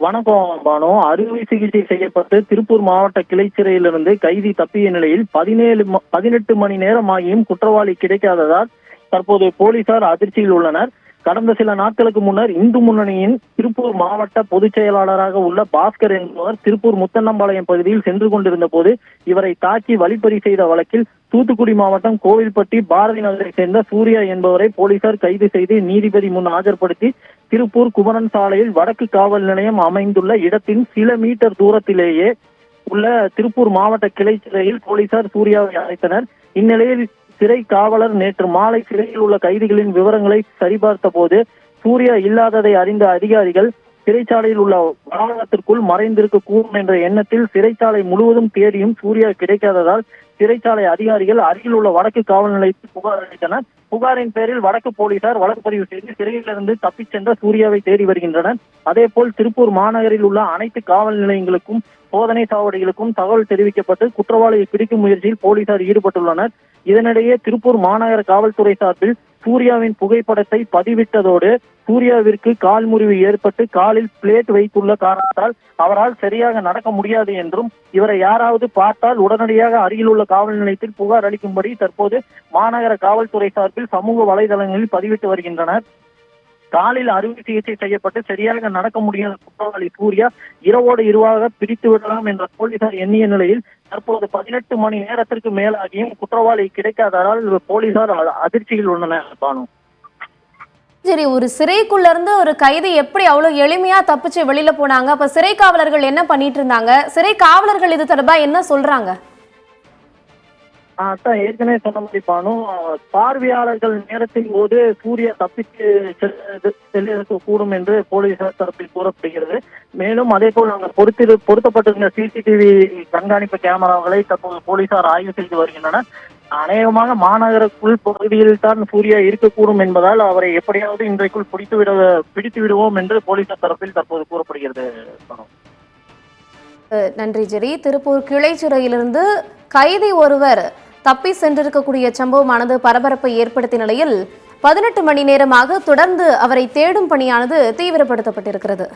வணக்கம் பானு. அறுவை சிகிச்சை செய்யப்பட்டு திருப்பூர் மாவட்ட கிளை சிறையிலிருந்து கைதி தப்பிய நிலையில் 18 மணி நேரமாகியும் குற்றவாளி கிடைக்காததால் தற்போது போலீசார் அதிர்ச்சியில் உள்ளனர். கடந்த சில நாட்களுக்கு முன்னர் இந்து முன்னணியின் திருப்பூர் மாவட்ட பொதுச் செயலாளராக உள்ள பாஸ்கர் என்பவர் திருப்பூர் முத்தன்னம்பாளையம் பகுதியில் சென்று கொண்டிருந்த போது இவரை தாக்கி வழிப்பறி செய்த வழக்கில் தூத்துக்குடி மாவட்டம் கோவில்பட்டி பாரதி நகரை சேர்ந்த சூர்யா என்பவரை போலீசார் கைது செய்து நீதிபதி முன் ஆஜர்படுத்தி திருப்பூர் குமரன் சாலையில் வடக்கு காவல் நிலையம் அமைந்துள்ள இடத்தின் சில மீட்டர் தூரத்திலேயே உள்ள திருப்பூர் மாவட்ட கிளை சிறையில் போலீசார் சூர்யாவை அழைத்தனர். இந்நிலையில் சிறை காவலர் நேற்று மாலை சிறையில் உள்ள கைதிகளின் விவரங்களை சரிபார்த்த போது சூர்யா இல்லாததை அறிந்த அதிகாரிகள் சிறைச்சாலையில் உள்ள வளாகத்திற்குள் மறைந்திருக்க கூடும் என்ற எண்ணத்தில் சிறைச்சாலை முழுவதும் தேடியும் சூர்யா கிடைக்காததால் சிறைச்சாலை அதிகாரிகள் அருகில் உள்ள வடக்கு காவல் நிலையத்தில் புகார் அளித்தனர். புகாரின் பேரில் வடக்கு போலீசார் வழக்கு பதிவு செய்து சிறையிலிருந்து தப்பிச் சென்ற சூர்யாவை தேடி வருகின்றனர். அதேபோல் திருப்பூர் மாநகரில் உள்ள அனைத்து காவல் நிலையங்களுக்கும் சோதனை சாவடிகளுக்கும் தகவல் தெரிவிக்கப்பட்டு குற்றவாளியை பிடிக்கும் முயற்சியில் போலீசார் ஈடுபட்டுள்ளனர். இதனிடையே திருப்பூர் மாநகர காவல்துறை சார்பில் சூர்யாவின் புகைப்படத்தை பதிவிட்டதோடு சூர்யாவிற்கு கால் முறிவு ஏற்பட்டு காலில் பிளேட் வைத்துள்ள காரணத்தால் அவரால் சரியாக நடக்க முடியாது என்றும் இவரை யாராவது பார்த்தால் உடனடியாக அருகில் உள்ள காவல் நிலையத்தில் புகார் அளிக்கும்படி தற்போது மாநகர காவல்துறை சார்பில் சமூக வலைதளங்களில் பதிவிட்டு வருகின்றனர். காலில் அறுவை சிகிச்சை செய்யப்பட்டு சரியாக நடக்க முடியாத குற்றவாளி சூர்யா இரவோடு இரவாக பிரித்து விடலாம் என்ற போலீசார் எண்ணிய நிலையில் தற்போது 18 மணி நேரத்திற்கு மேலாகியும் குற்றவாளி கிடைக்காததால் போலீசார் அதிர்ச்சியில் உள்ளனர். பானு, சரி, ஒரு சிறைக்குள்ள இருந்து ஒரு கைதி எப்படி அவ்வளவு எளிமையா தப்பிச்சு வெளியில போனாங்க? அப்ப சிறை காவலர்கள் என்ன பண்ணிட்டு இருந்தாங்க? சிறை காவலர்கள் இது தொடர்பா என்ன சொல்றாங்க? அதான் ஏற்கனவே சொன்ன மாதிரி பானு, பார்வையாளர்கள் நேரத்தின் போது சூர்யா தப்பித்து செல்லிருக்க கூடும் என்று போலீசார் தரப்பில் கூறப்படுகிறது. மேலும் அதே போல் அங்கு பொருத்தப்பட்டிருந்த சிசிடிவி கண்காணிப்பு கேமராக்களை தற்போது போலீசார் ஆய்வு செய்து வருகின்றனர். அநேகமாக மாநகருக்குள் பகுதியில் தான் சூர்யா இருக்கக்கூடும் என்பதால் அவரை எப்படியாவது இன்றைக்குள் பிடித்து விடுவோம் என்று போலீசார் தரப்பில் தற்போது கூறப்படுகிறது. நன்றி ஜெரி. திருப்பூர் கிளை சிறையிலிருந்து கைதி ஒருவர் தப்பி சென்றிருக்கக்கூடிய சம்பவமானது பரபரப்பை ஏற்படுத்திய நிலையில் 18 மணி நேரமாக தொடர்ந்து அவரை தேடும் பணியானது தீவிரப்படுத்தப்பட்டிருக்கிறது.